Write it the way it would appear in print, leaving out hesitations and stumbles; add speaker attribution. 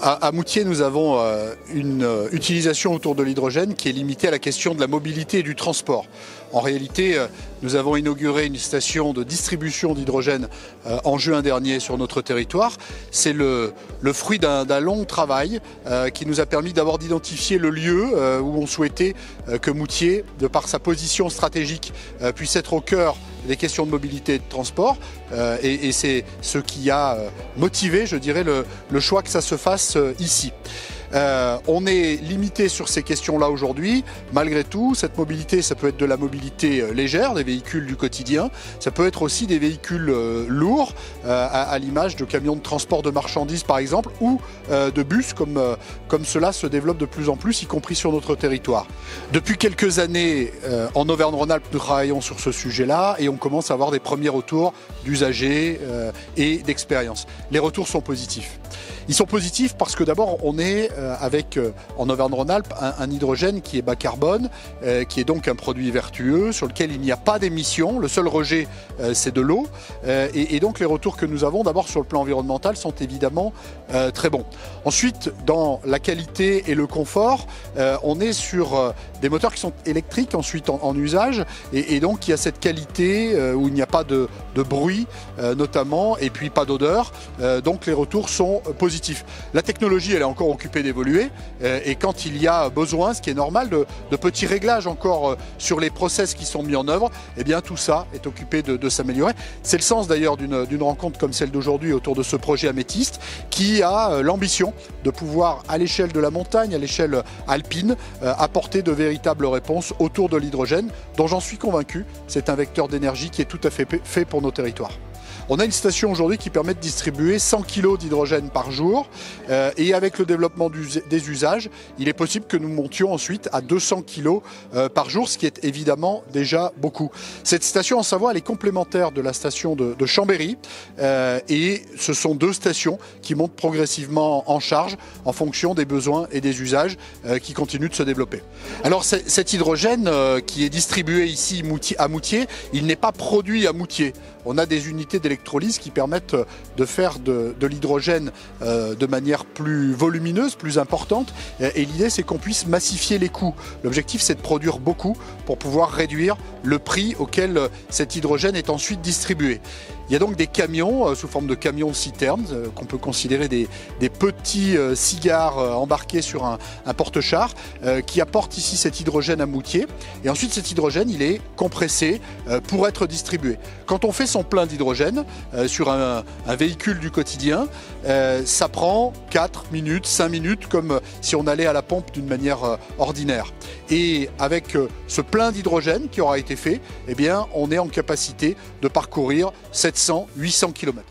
Speaker 1: À Moutier, nous avons une utilisation autour de l'hydrogène qui est limitée à la question de la mobilité et du transport. En réalité, nous avons inauguré une station de distribution d'hydrogène en juin dernier sur notre territoire. C'est le fruit d'un long travail qui nous a permis d'abord d'identifier le lieu où on souhaitait que Moutier, de par sa position stratégique, puisse être au cœur des questions de mobilité et de transport. Et c'est ce qui a motivé, je dirais, le choix que ça se fasse ici. On est limité sur ces questions-là aujourd'hui. Malgré tout, cette mobilité, ça peut être de la mobilité légère, des véhicules du quotidien. Ça peut être aussi des véhicules lourds, à l'image de camions de transport de marchandises par exemple, ou de bus comme cela se développe de plus en plus, y compris sur notre territoire. Depuis quelques années, en Auvergne-Rhône-Alpes, nous travaillons sur ce sujet-là et on commence à avoir des premiers retours d'usagers et d'expériences. Les retours sont positifs. Ils sont positifs parce que d'abord on est avec en Auvergne-Rhône-Alpes un hydrogène qui est bas carbone, qui est donc un produit vertueux sur lequel il n'y a pas d'émissions. Le seul rejet c'est de l'eau et donc les retours que nous avons d'abord sur le plan environnemental sont évidemment très bons. Ensuite, dans la qualité et le confort, on est sur des moteurs qui sont électriques ensuite en usage et donc il y a cette qualité où il n'y a pas de bruit notamment et puis pas d'odeur, donc les retours sont positifs. La technologie elle est encore occupée d'évoluer et quand il y a besoin, ce qui est normal, de petits réglages encore sur les process qui sont mis en œuvre, eh bien tout ça est occupé de s'améliorer. C'est le sens d'ailleurs d'une rencontre comme celle d'aujourd'hui autour de ce projet Améthyste qui a l'ambition de pouvoir à l'échelle de la montagne, à l'échelle alpine, apporter de véritables réponses autour de l'hydrogène dont j'en suis convaincu, c'est un vecteur d'énergie qui est tout à fait fait pour nos territoires. On a une station aujourd'hui qui permet de distribuer 100 kg d'hydrogène par jour et avec le développement des usages, il est possible que nous montions ensuite à 200 kg par jour, ce qui est évidemment déjà beaucoup. Cette station en Savoie, elle est complémentaire de la station de Chambéry et ce sont deux stations qui montent progressivement en charge en fonction des besoins et des usages qui continuent de se développer. Alors cet hydrogène qui est distribué ici à Moutier, il n'est pas produit à Moutier. On a des unités d'électrolyse qui permettent de faire de l'hydrogène de manière plus volumineuse, plus importante. Et l'idée, c'est qu'on puisse massifier les coûts. L'objectif, c'est de produire beaucoup pour pouvoir réduire le prix auquel cet hydrogène est ensuite distribué. Il y a donc des camions sous forme de camions-citernes qu'on peut considérer des petits cigares embarqués sur un porte-char qui apportent ici cet hydrogène à Moutier. Et ensuite, cet hydrogène, il est compressé pour être distribué. Quand on fait son plein d'hydrogène sur un véhicule du quotidien, ça prend 4 minutes, 5 minutes comme si on allait à la pompe d'une manière ordinaire. Et avec ce plein d'hydrogène qui aura été fait, eh bien, on est en capacité de parcourir 700-800 km.